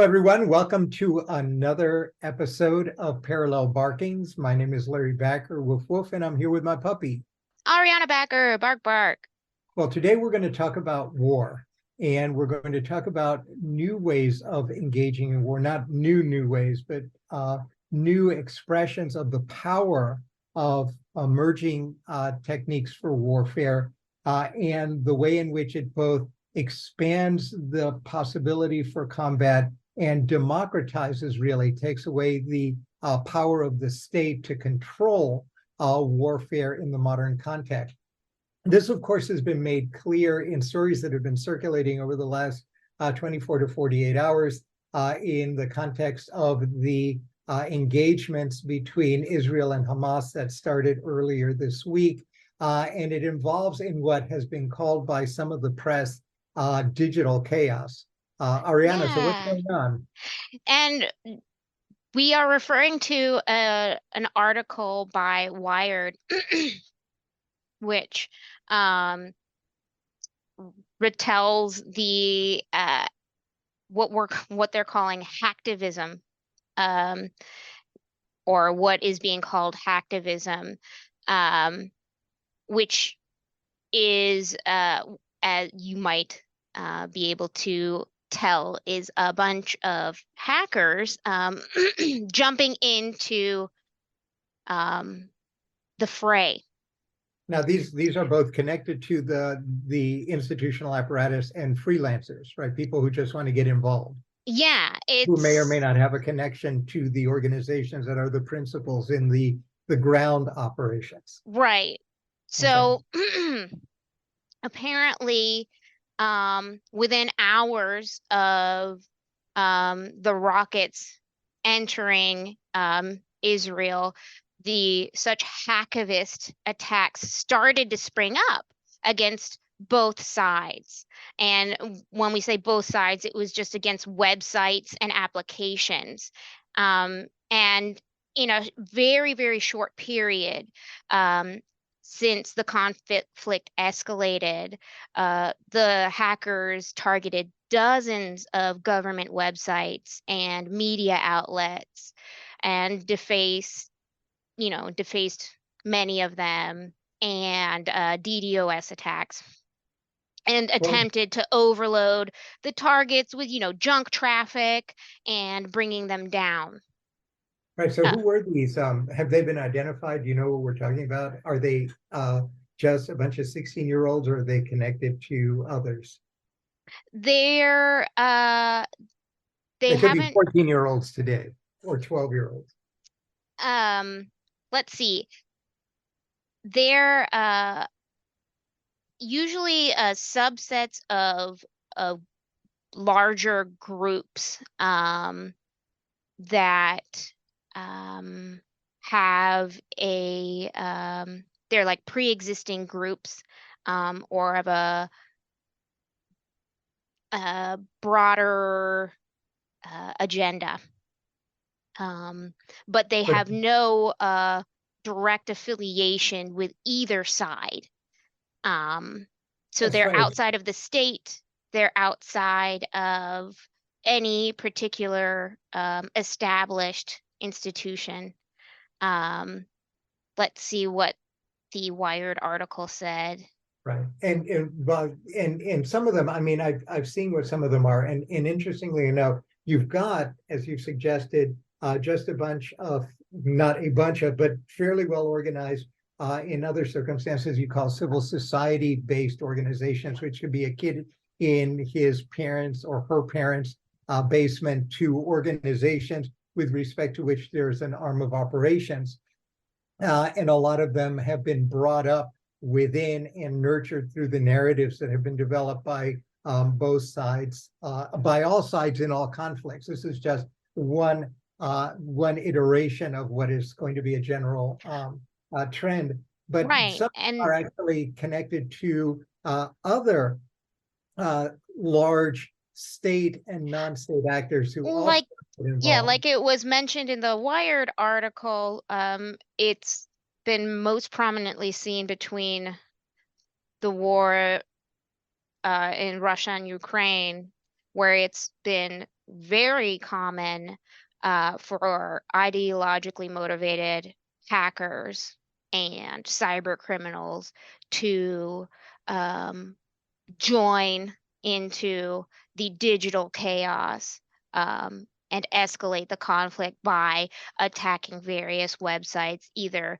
everyone. Welcome to another episode of Parallel Barkings. My name is Larry Backer, Woof Woof, and I'm here with my puppy. Ariana Backer, bark bark. Well, today we're going to talk about war, and we're going to talk about new ways of engaging in war. Not new ways, but new expressions of the power of emerging techniques for warfare, and the way in which it both expands the possibility for combat and democratizes, really takes away the power of the state to control warfare in the modern context. This, of course, has been made clear in stories that have been circulating over the last 24 to 48 hours in the context of the engagements between Israel and Hamas that started earlier this week. And it involves in what has been called by some of the press digital chaos. Ariana, so what's Yeah. going on? And we are referring to an article by Wired, which um, retells the what they're calling hacktivism, um, or what is being called hacktivism, um, which is, as you might be able to tell, is a bunch of hackers jumping into the fray. Now, these are both connected to the institutional apparatus and freelancers, right? People who just want to get involved, Yeah, who may or may it's not have a connection to the organizations that are the principals in the ground operations. right. Okay. So apparently, within hours of the rockets entering Israel, the such hacktivist attacks started to spring up against both sides. And when we say both sides, it was just against websites and applications. And in a very, very short period, um, since the conflict escalated, the hackers targeted dozens of government websites and media outlets and defaced many of them, and DDoS attacks, and Well, attempted to overload the targets with, junk traffic and bringing them down. right. So Uh, who were these? Have they been identified? Do you know what we're talking about? Are they just a bunch of 16-year-olds, or are they connected to others? they're they They could be haven't 14-year-olds today or 12-year-olds. let's see. They're usually subsets of larger groups that um, have they're like pre-existing groups, or of a broader agenda, um, but they But have no direct affiliation with either side. Um, so as they're far as outside of the state, they're outside of any particular established institution. Um, let's see what the Wired article said. right, and some of them, I mean, I've seen what some of them are, and interestingly enough, you've got, as you've suggested, just a bunch of, not a bunch of, but fairly well organized, in other circumstances you call civil society based organizations, which could be a kid in his parents or her parents' basement, to organizations with respect to which there's an arm of operations, and a lot of them have been brought up within and nurtured through the narratives that have been developed by both sides, by all sides in all conflicts. This is just one iteration of what is going to be a general trend, but Right. some And are actually connected to other large state and non-state actors who also like, get yeah, involved. like it was mentioned in the Wired article, it's been most prominently seen between the war in Russia and Ukraine, where it's been very common for ideologically motivated hackers and cyber criminals to um, join into the digital chaos and escalate the conflict by attacking various websites, either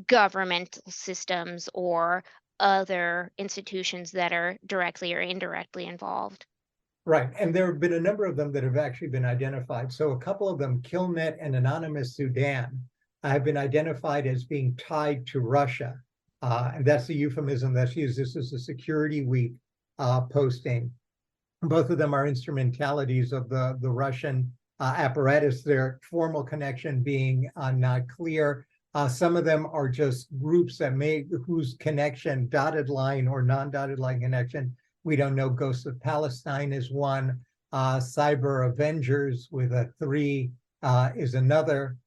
governmental systems or other institutions that are directly or indirectly involved. Right, and there have been a number of them that have actually been identified. So a couple of them, Killnet and Anonymous Sudan, have been identified as being tied to Russia. And that's the euphemism that's used. This is a Security Week posting. Both of them are instrumentalities of the Russian apparatus, their formal connection being not clear. Some of them are just groups that whose connection, dotted line or non-dotted line connection, we don't know. Ghosts of Palestine is one. Cyber Avengers with a 3 is another.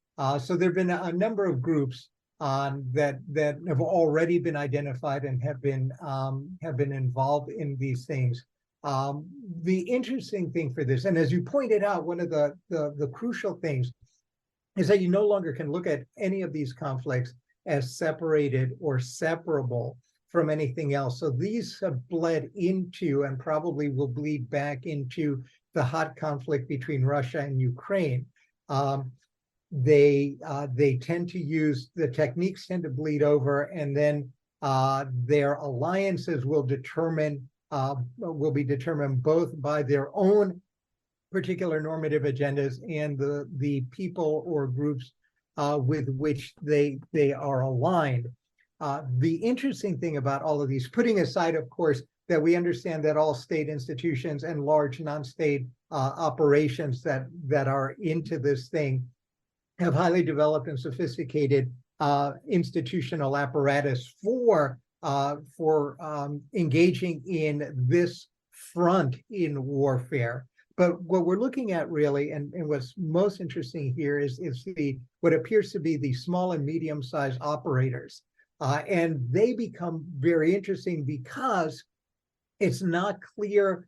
So there have been a number of groups that have already been identified and have been involved in these things. The interesting thing for this, and as you pointed out, one of the crucial things is that you no longer can look at any of these conflicts as separated or separable from anything else. So these have bled into and probably will bleed back into the hot conflict between Russia and Ukraine. They tend to use, the techniques tend to bleed over, and then their alliances will be determined both by their own particular normative agendas and the people or groups with which they are aligned. The interesting thing about all of these, putting aside, of course, that we understand that all state institutions and large non-state operations that are into this thing have highly developed and sophisticated institutional apparatus for engaging in this front in warfare. But what we're looking at really, and what's most interesting here is what appears to be the small and medium-sized operators. And they become very interesting because it's not clear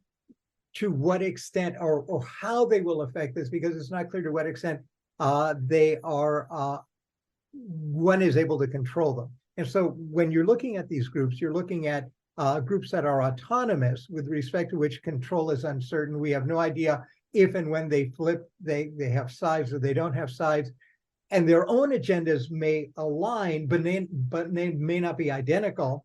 to what extent or how they will affect this, because it's not clear to what extent one is able to control them. And so when you're looking at these groups, you're looking at groups that are autonomous, with respect to which control is uncertain. We have no idea if and when they flip, they have sides or they don't have sides. And their own agendas may align, but they may not be identical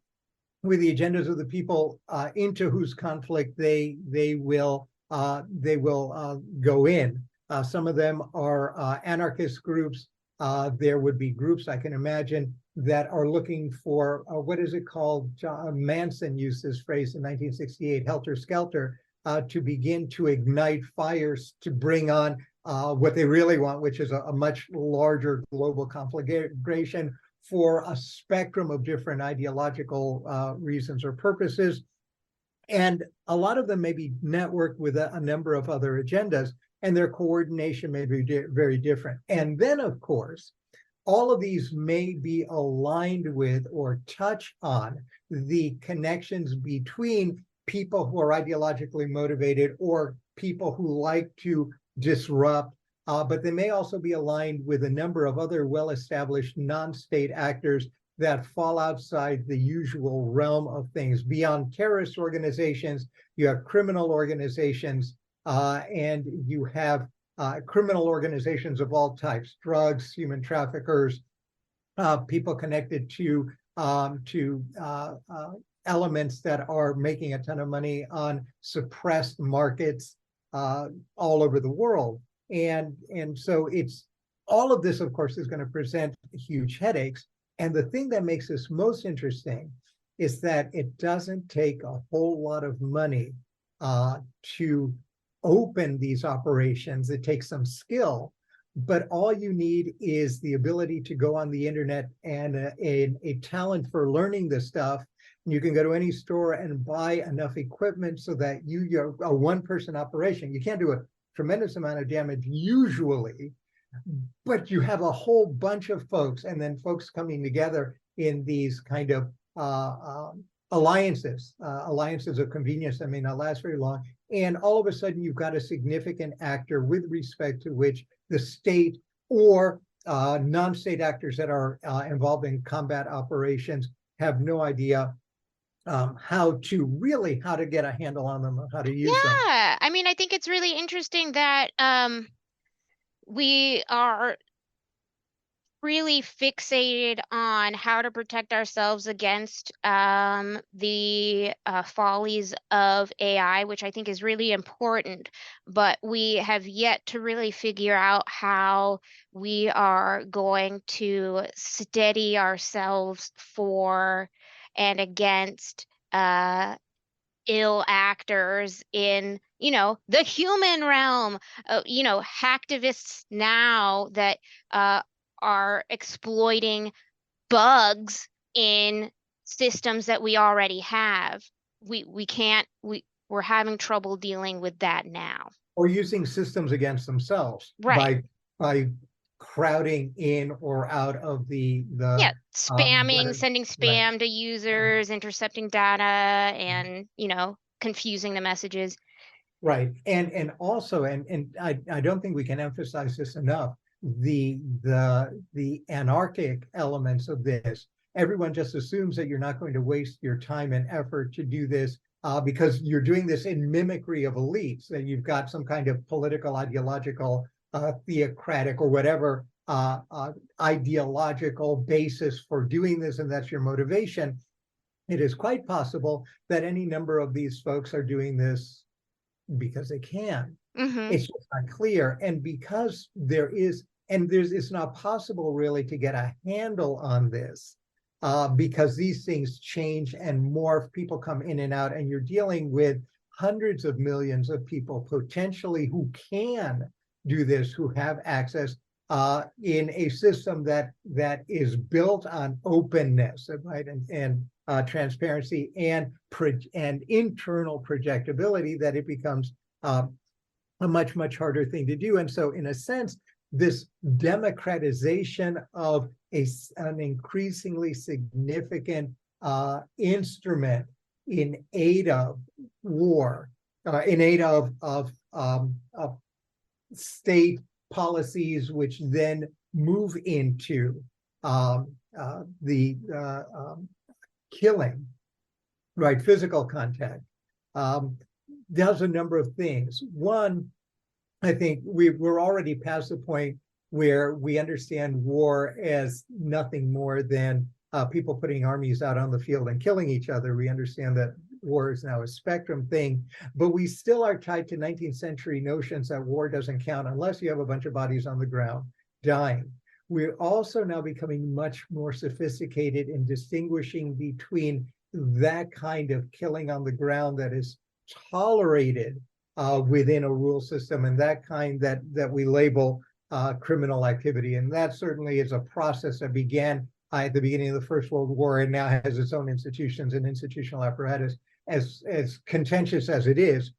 with the agendas of the people into whose conflict they will go in. Some of them are anarchist groups. There would be groups, I can imagine, that are looking for, what is it called? John Manson used this phrase in 1968, helter skelter, to begin to ignite fires to bring on what they really want, which is a much larger global conflagration for a spectrum of different ideological reasons or purposes. And a lot of them may be networked with a number of other agendas, and their coordination may be very different. And then, of course, all of these may be aligned with or touch on the connections between people who are ideologically motivated or people who like to disrupt, but they may also be aligned with a number of other well-established non-state actors that fall outside the usual realm of things. Beyond terrorist organizations, you have criminal organizations, and you have criminal organizations of all types: drugs, human traffickers, people connected to elements that are making a ton of money on suppressed markets all over the world. And so it's all of this, of course, is going to present huge headaches. And the thing that makes this most interesting is that it doesn't take a whole lot of money to open these operations. It takes some skill, but all you need is the ability to go on the internet and a talent for learning this stuff. And you can go to any store and buy enough equipment so that you're a one-person operation. You can't do a tremendous amount of damage usually, but you have a whole bunch of folks, and then folks coming together in these kind of alliances of convenience that may not last very long. And all of a sudden, you've got a significant actor with respect to which the state or non-state actors that are involved in combat operations have no idea how to get a handle on them, or how to use them. Yeah, I mean, I think it's really interesting that we are really fixated on how to protect ourselves against the follies of AI, which I think is really important. But we have yet to really figure out how we are going to steady ourselves for and against ill actors in, the human realm. Hacktivists now that are exploiting bugs in systems that we already have. We're having trouble dealing with that now. Or using systems against themselves Right. by crowding in or out of Yeah, what spamming, it, sending right. spam to users, intercepting data, and, confusing the messages. Right. And also, and I don't think we can emphasize this enough, the anarchic elements of this. Everyone just assumes that you're not going to waste your time and effort to do this because you're doing this in mimicry of elites, that you've got some kind of political, ideological, theocratic, or whatever ideological basis for doing this, and that's your motivation. It is quite possible that any number of these folks are doing this because they can. Mm-hmm. It's just not clear. And because it's not possible really to get a handle on this because these things change and morph, people come in and out, and you're dealing with hundreds of millions of people potentially who can do this, who have access in a system that is built on openness, right, and transparency and internal projectability, that it becomes a much harder thing to do. And so, in a sense, this democratization of an increasingly significant instrument in aid of war, in aid of state policies, which then move into the killing, right, physical contact, does a number of things. One, I think we're already past the point where we understand war as nothing more than people putting armies out on the field and killing each other. We understand that war is now a spectrum thing, but we still are tied to 19th century notions that war doesn't count unless you have a bunch of bodies on the ground dying. We're also now becoming much more sophisticated in distinguishing between that kind of killing on the ground that is tolerated within a rule system, and that kind that we label criminal activity. And that certainly is a process that began at the beginning of the First World War and now has its own institutions and institutional apparatus. As contentious as it is,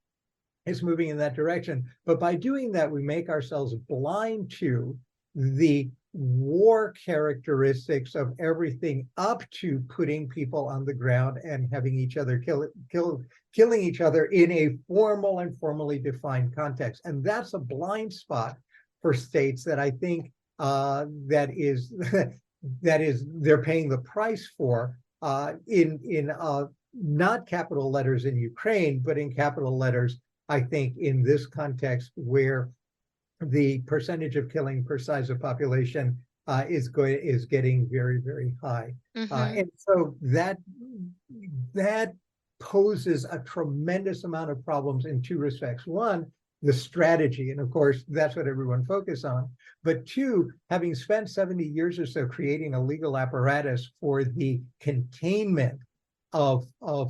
it's moving in that direction. But by doing that, we make ourselves blind to the war characteristics of everything up to putting people on the ground and having each other killing each other in a formal and formally defined context. And that's a blind spot for states that I think that is they're paying the price for in not capital letters in Ukraine, but in capital letters, I think, in this context where the percentage of killing per size of population is getting very high. Mm-hmm. And so that poses a tremendous amount of problems in two respects. One, the strategy, and of course that's what everyone focuses on. But two, having spent 70 years or so creating a legal apparatus for the containment of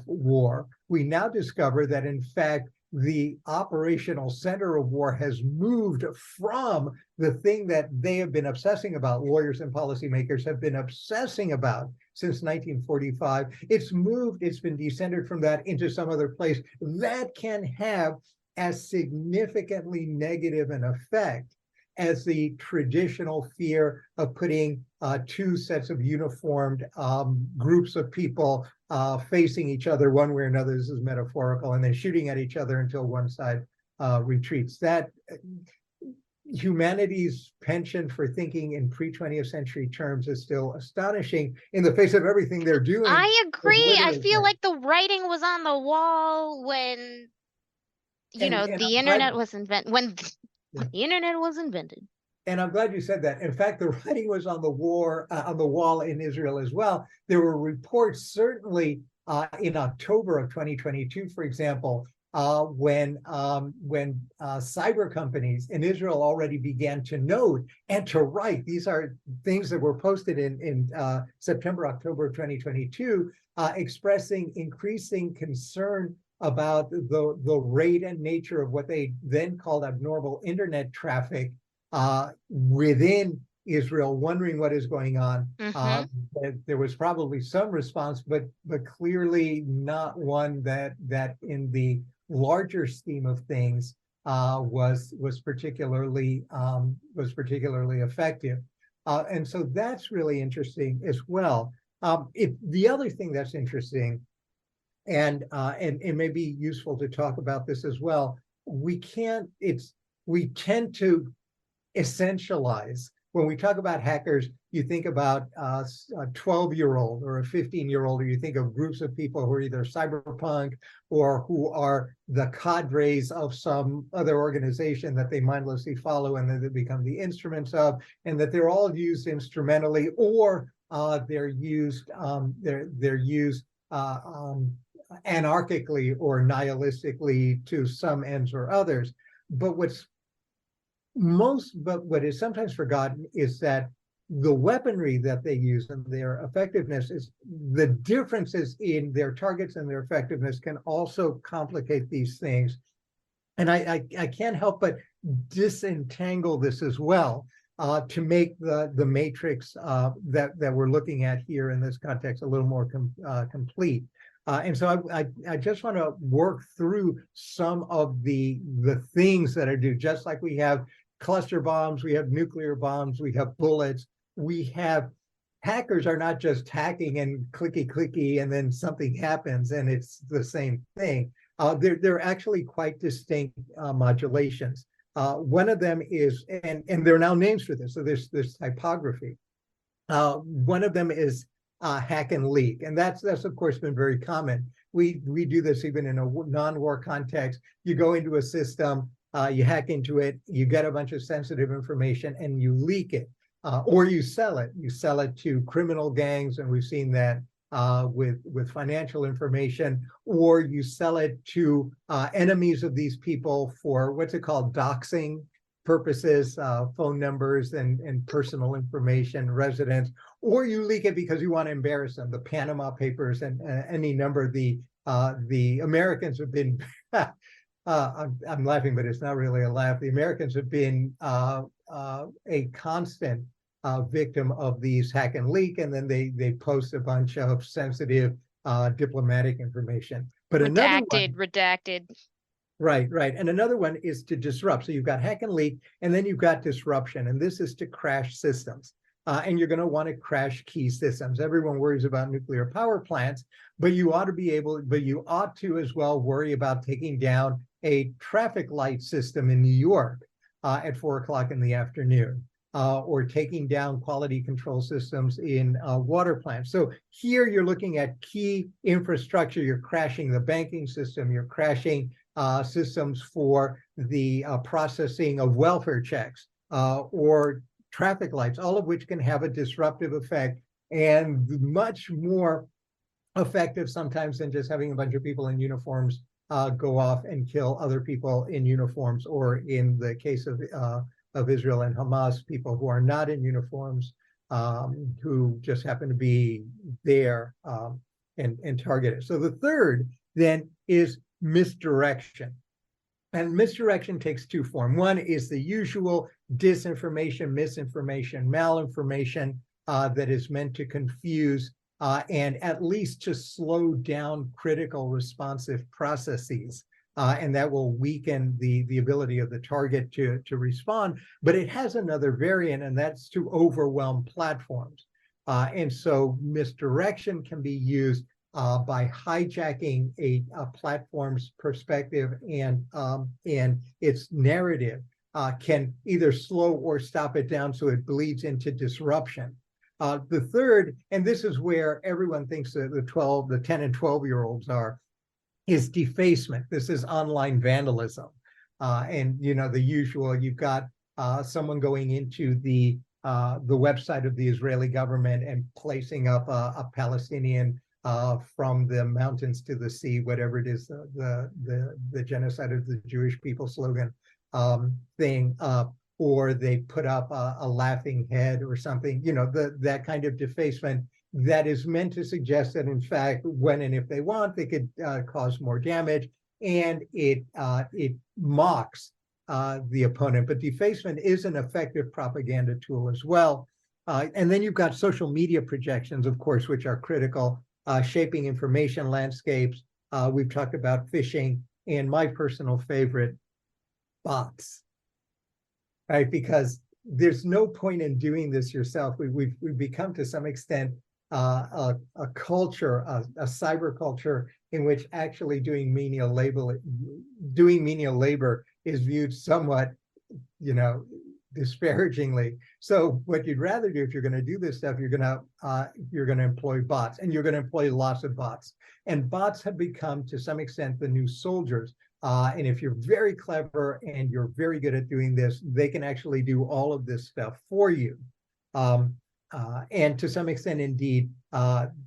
war, we now discover that in fact the operational center of war has moved from the thing that they have been obsessing about, lawyers and policymakers have been obsessing about since 1945. It's been descended from that into some other place that can have as significantly negative an effect as the traditional fear of putting two sets of uniformed groups of people facing each other one way or another. This is metaphorical, and then shooting at each other until one side retreats. That humanity's penchant for thinking in pre-20th century terms is still astonishing in the face of everything they're doing. I agree. I feel like the writing was on the wall when, the internet was invented. When the internet was invented. And I'm glad you said that. In fact, the writing was on the wall in Israel as well. There were reports, certainly in October of 2022, for example, when cyber companies in Israel already began to note and to write. These are things that were posted in September, October of 2022, expressing increasing concern about the rate and nature of what they then called abnormal internet traffic within Israel, wondering what is going on. There was probably some response, but clearly not one that in the larger scheme of things was particularly effective. And so that's really interesting as well. The other thing that's interesting, and it may be useful to talk about this as well, we tend to essentialize. When we talk about hackers, you think about a 12-year-old or a 15-year-old, or you think of groups of people who are either cyberpunk or who are the cadres of some other organization that they mindlessly follow and then they become the instruments of, and that they're all used instrumentally, or they're used anarchically or nihilistically to some ends or others. But what is sometimes forgotten is that the weaponry that they use and their effectiveness is the differences in their targets and their effectiveness can also complicate these things. And I can't help but disentangle this as well to make the matrix that we're looking at here in this context a little more complete. And so I just want to work through some of the things that are due, just like we have cluster bombs, we have nuclear bombs, we have bullets, we have hackers are not just hacking and clicky and then something happens and it's the same thing. They're actually quite distinct modulations. One of them is, and there are now names for this, so there's typography. One of them is hack and leak, and that's of course been very common. We do this even in a non-war context. You go into a system, you hack into it, you get a bunch of sensitive information, and you leak it, or you sell it. You sell it to criminal gangs, and we've seen that with financial information, or you sell it to enemies of these people for what's it called, doxing purposes, phone numbers and personal information, residence, or you leak it because you want to embarrass them. The Panama Papers and any number of the Americans have been. I'm laughing, but it's not really a laugh. The Americans have been a constant victim of these hack and leak, and then they post a bunch of sensitive diplomatic information. But redacted. Right. And another one is to disrupt. So you've got hack and leak, and then you've got disruption, and this is to crash systems. And you're going to want to crash key systems. Everyone worries about nuclear power plants, but you ought to as well worry about taking down a traffic light system in New York at 4 o'clock in the afternoon, or taking down quality control systems in water plants. So here you're looking at key infrastructure. You're crashing the banking system. You're crashing systems for the processing of welfare checks or traffic lights, all of which can have a disruptive effect and much more effective sometimes than just having a bunch of people in uniforms go off and kill other people in uniforms, or in the case of Israel and Hamas, people who are not in uniforms, who just happen to be there and targeted. So the third then is misdirection. And misdirection takes two forms. One is the usual disinformation, misinformation, malinformation that is meant to confuse and at least to slow down critical responsive processes. and that will weaken the ability of the target to respond. But it has another variant, and that's to overwhelm platforms. And so misdirection can be used by hijacking a platform's perspective and its narrative can either slow or stop it down so it bleeds into disruption. The third, and this is where everyone thinks that the 10 and 12-year-olds are, is defacement. This is online vandalism. And the usual, you've got someone going into the website of the Israeli government and placing up a Palestinian from the mountains to the sea, whatever it is, the genocide of the Jewish people slogan thing, or they put up a laughing head or something, that kind of defacement that is meant to suggest that, in fact, when and if they want, they could cause more damage, and it mocks the opponent. But defacement is an effective propaganda tool as well. And then you've got social media projections, of course, which are critical, shaping information landscapes. We've talked about phishing, and my personal favorite, bots, right? Because there's no point in doing this yourself. We've become, to some extent, a culture, a cyber culture, in which actually doing menial labor is viewed somewhat, disparagingly. So what you'd rather do, if you're going to do this stuff, you're going to employ bots, and you're going to employ lots of bots. And bots have become, to some extent, the new soldiers. And if you're very clever and you're very good at doing this, they can actually do all of this stuff for you. And to some extent, indeed,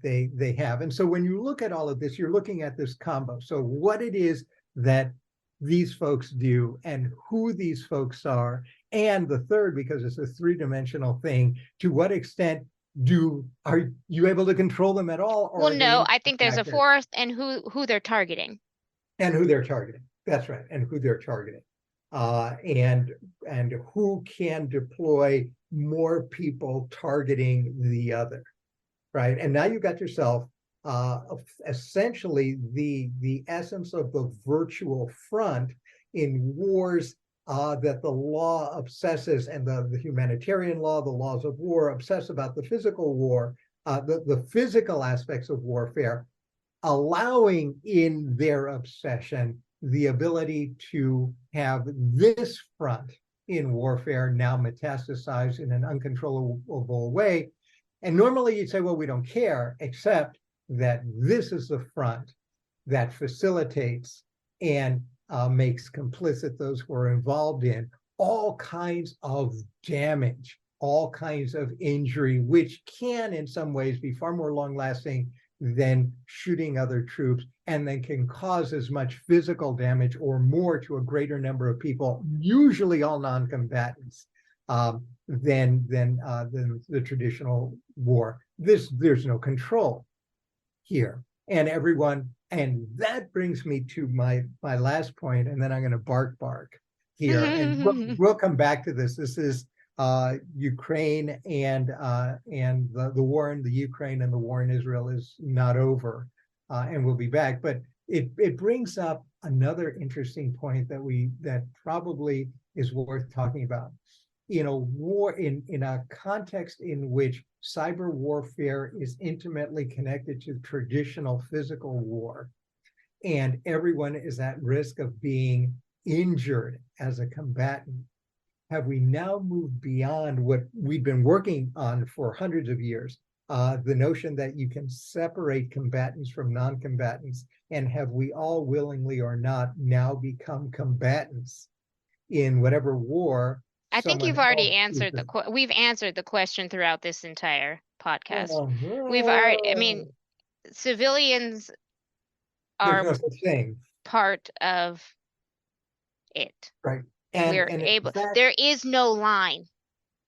they have. And so when you look at all of this, you're looking at this combo. So what it is that these folks do and who these folks are. And the third, because it's a three-dimensional thing, to what extent are you able to control them at all? Or well, no, I think there's a fourth, and who they're targeting. And who they're targeting. That's right. And who they're targeting. And who can deploy more people targeting the other, right? And now you've got yourself essentially the essence of the virtual front in wars that the law obsesses, and the humanitarian law, the laws of war, obsess about the physical war, the physical aspects of warfare, allowing in their obsession the ability to have this front in warfare now metastasize in an uncontrollable way. And normally you'd say, well, we don't care, except that this is the front that facilitates and makes complicit those who are involved in all kinds of damage, all kinds of injury, which can in some ways be far more long-lasting than shooting other troops, and then can cause as much physical damage or more to a greater number of people, usually all non-combatants, than the traditional war. There's no control here, and that brings me to my last point, and then I'm going to bark here, and we'll come back to this. This is Ukraine and the war in the Ukraine and the war in Israel is not over, and we'll be back. But it brings up another interesting point that probably is worth talking about. War in a context in which cyber warfare is intimately connected to traditional physical war, and everyone is at risk of being injured as a combatant. Have we now moved beyond what we've been working on for hundreds of years, the notion that you can separate combatants from non-combatants, and have we all, willingly or not, now become combatants in whatever war? I think you've already answered we've answered the question throughout this entire podcast. We've already, civilians are no such thing. Part of it. Right. There is no line.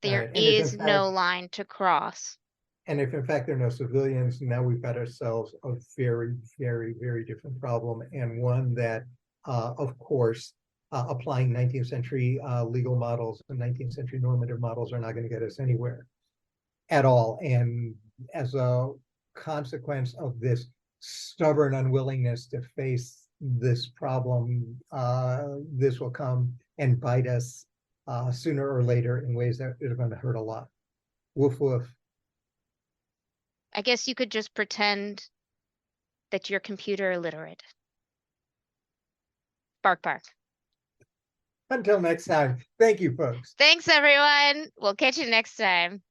There is no line to cross. And if in fact there are no civilians, now we've got ourselves a very, very, very different problem, and one that, of course, applying 19th century legal models and 19th century normative models are not going to get us anywhere at all. And as a consequence of this stubborn unwillingness to face this problem, this will come and bite us sooner or later in ways that are going to hurt a lot. Woof, woof. I guess you could just pretend that you're computer illiterate. Bark, bark. Until next time, thank you, folks. Thanks, everyone. We'll catch you next time.